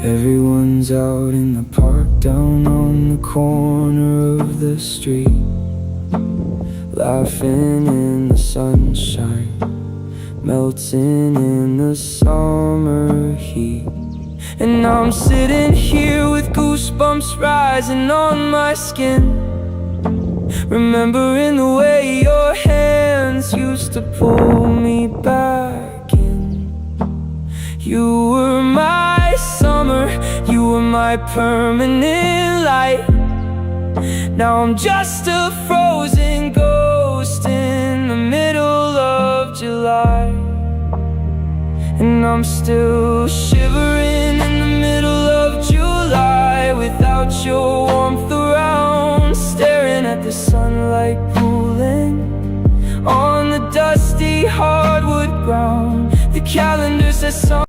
Everyone's out in the park down on the corner of the street, laughing in the sunshine, melting in the summer heat. And I'm sitting here with goosebumps rising on my skin, remembering the way your hands used to pull me back in. You were my summer, you were my permanent light. Now I'm just a frozen ghost in the middle of July, and I'm still shivering in the middle of July without your warmth around, staring at the sunlight pooling on the dusty hardwood ground. The calendar says